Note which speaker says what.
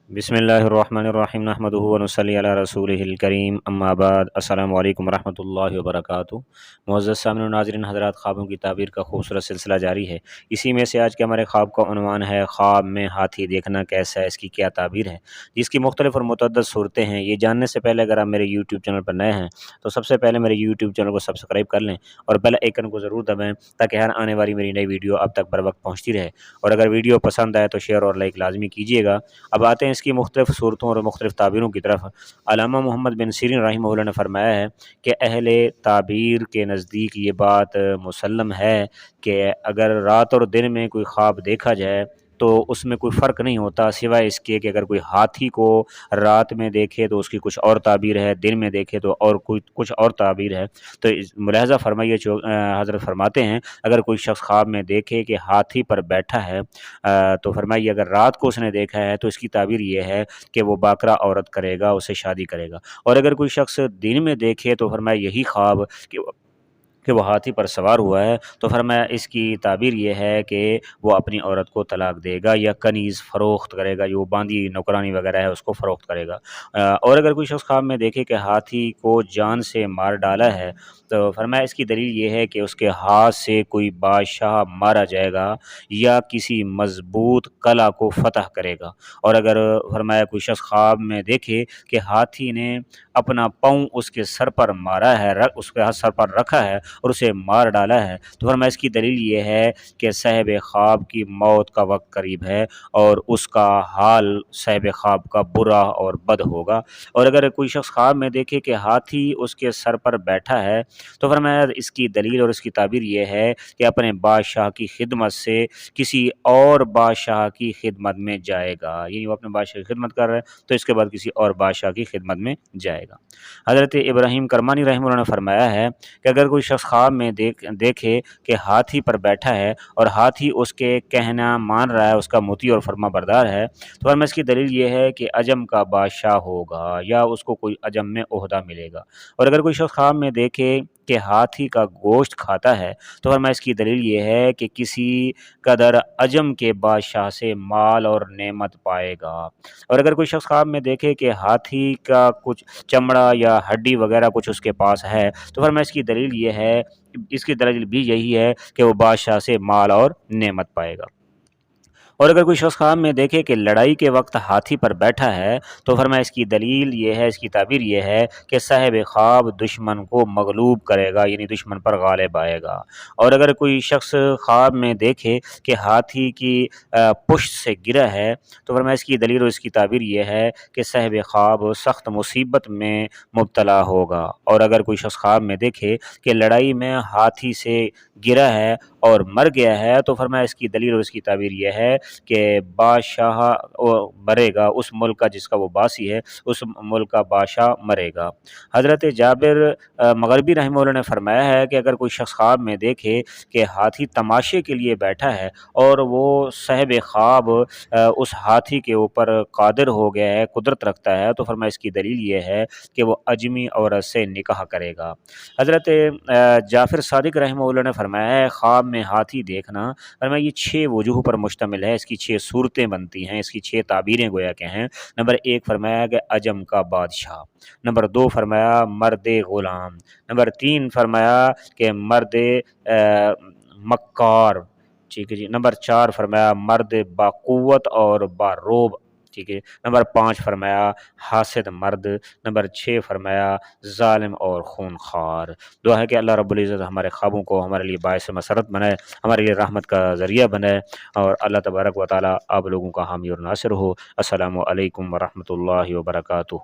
Speaker 1: بسم اللہ الرحمن الرحیم نحمدہ ونصلی علی رسولہ الکریم اما بعد السلام علیکم ورحمۃ اللہ وبرکاتہ۔ معزز سامعین و ناظرین حضرات، خوابوں کی تعبیر کا خوبصورت سلسلہ جاری ہے۔ اسی میں سے آج کے ہمارے خواب کا عنوان ہے خواب میں ہاتھی دیکھنا کیسا ہے، اس کی کیا تعبیر ہے، جس کی مختلف اور متعدد صورتیں ہیں۔ یہ جاننے سے پہلے اگر آپ میرے یوٹیوب چینل پر نئے ہیں تو سب سے پہلے میرے یوٹیوب چینل کو سبسکرائب کر لیں اور بیل آئیکن کو ضرور دبائیں تاکہ ہر آنے والی میری نئی ویڈیو اب تک بر وقت پہنچتی رہے، اور اگر ویڈیو پسند آئے تو شیئر اور لائک لازمی کیجیے گا۔ اب آتے ہیں اس کی مختلف صورتوں اور مختلف تعبیروں کی طرف۔ علامہ محمد بن سیرین رحمہ اللہ نے فرمایا ہے کہ اہل تعبیر کے نزدیک یہ بات مسلم ہے کہ اگر رات اور دن میں کوئی خواب دیکھا جائے تو اس میں کوئی فرق نہیں ہوتا، سوائے اس کے کہ اگر کوئی ہاتھی کو رات میں دیکھے تو اس کی کچھ اور تعبیر ہے، دن میں دیکھے تو اور کچھ اور تعبیر ہے۔ تو ملاحظہ فرمائیے، حضرت فرماتے ہیں اگر کوئی شخص خواب میں دیکھے کہ ہاتھی پر بیٹھا ہے تو فرمائیے اگر رات کو اس نے دیکھا ہے تو اس کی تعبیر یہ ہے کہ وہ باکرہ عورت کرے گا، اسے شادی کرے گا، اور اگر کوئی شخص دن میں دیکھے تو فرمایا یہی خواب کہ وہ ہاتھی پر سوار ہوا ہے تو فرمایا اس کی تعبیر یہ ہے کہ وہ اپنی عورت کو طلاق دے گا یا کنیز فروخت کرے گا، جو باندھی نوکرانی وغیرہ ہے اس کو فروخت کرے گا۔ اور اگر کوئی شخص خواب میں دیکھے کہ ہاتھی کو جان سے مار ڈالا ہے تو فرمایا اس کی دلیل یہ ہے کہ اس کے ہاتھ سے کوئی بادشاہ مارا جائے گا یا کسی مضبوط قلعہ کو فتح کرے گا۔ اور اگر فرمایا کوئی شخص خواب میں دیکھے کہ ہاتھی نے اپنا پاؤں اس کے سر پر مارا ہے، اس کے سر پر رکھا ہے اور اسے مار ڈالا ہے تو فرمایا اس کی دلیل یہ ہے کہ صاحب خواب کی موت کا وقت قریب ہے اور اس کا حال صاحب خواب کا برا اور بد ہوگا۔ اور اگر کوئی شخص خواب میں دیکھے کہ ہاتھی اس کے سر پر بیٹھا ہے تو فرمایا اس کی دلیل اور اس کی تعبیر یہ ہے کہ اپنے بادشاہ کی خدمت سے کسی اور بادشاہ کی خدمت میں جائے گا، یعنی وہ اپنے بادشاہ کی خدمت کر رہا ہے تو اس کے بعد کسی اور بادشاہ کی خدمت میں جائے گا۔ حضرت ابراہیم کرمانی رحمہ اللہ نے فرمایا ہے کہ اگر کوئی شخص خواب میں دیکھے کہ ہاتھی پر بیٹھا ہے اور ہاتھی اس کے کہنا مان رہا ہے، اس کا مطیع اور فرما بردار ہے تو فرمایا اس کی دلیل یہ ہے کہ عجم کا بادشاہ ہوگا یا اس کو کوئی عجم میں عہدہ ملے گا۔ اور اگر کوئی شخص خواب میں دیکھے کہ ہاتھی کا گوشت کھاتا ہے تو فرمایا اس کی دلیل یہ ہے کہ کسی قدر عجم کے بادشاہ سے مال اور نعمت پائے گا۔ اور اگر کوئی شخص خواب میں دیکھے کہ ہاتھی کا کچھ چمڑا یا ہڈی وغیرہ کچھ اس کے پاس ہے تو فرمایا اس کی دلیل یہ ہے، اس کی دلیل بھی یہی ہے کہ وہ بادشاہ سے مال اور نعمت پائے گا۔ اور اگر کوئی شخص خواب میں دیکھے کہ لڑائی کے وقت ہاتھی پر بیٹھا ہے تو فرمایا اس کی دلیل یہ ہے، اس کی تعبیر یہ ہے کہ صاحب خواب دشمن کو مغلوب کرے گا، یعنی دشمن پر غالب آئے گا۔ اور اگر کوئی شخص خواب میں دیکھے کہ ہاتھی کی پشت سے گرا ہے تو فرمایا اس کی دلیل اور اس کی تعبیر یہ ہے کہ صاحب خواب سخت مصیبت میں مبتلا ہوگا۔ اور اگر کوئی شخص خواب میں دیکھے کہ لڑائی میں ہاتھی سے گرا ہے اور مر گیا ہے تو فرمایا اس کی دلیل اور اس کی تعبیر یہ ہے کہ بادشاہ مرے گا، اس ملک کا جس کا وہ باسی ہے اس ملک کا بادشاہ مرے گا۔ حضرت جابر مغربی رحمہ اللہ نے فرمایا ہے کہ اگر کوئی شخص خواب میں دیکھے کہ ہاتھی تماشے کے لیے بیٹھا ہے اور وہ صاحب خواب اس ہاتھی کے اوپر قادر ہو گیا ہے، قدرت رکھتا ہے تو فرمایا اس کی دلیل یہ ہے کہ وہ اجمی عورت سے نکاح کرے گا۔ حضرت جعفر صادق رحمہ اللہ نے فرمایا ہے خواب میں ہاتھی دیکھنا فرمایا یہ 6 وجوہ پر مشتمل ہے، اس کی 6 صورتیں بنتی ہیں، اس کی 6 تعبیریں گویا کہ ہیں۔ نمبر 1 فرمایا کہ عجم کا بادشاہ، نمبر 2 فرمایا مرد غلام، نمبر 3 فرمایا کہ مرد مکار، ٹھیک ہے جی، نمبر 4 فرمایا مرد باقوت اور باروب، ٹھیک ہے، نمبر 5 فرمایا حاسد مرد، نمبر 6 فرمایا ظالم اور خونخوار۔ دعا ہے کہ اللہ رب العزت ہمارے خوابوں کو ہمارے لیے باعث مسرت بنائے، ہمارے لیے رحمت کا ذریعہ بنائے، اور اللہ تبارک و تعالی آپ لوگوں کا حامی اور ناصر ہو۔ السلام علیکم ورحمۃ اللہ وبرکاتہ۔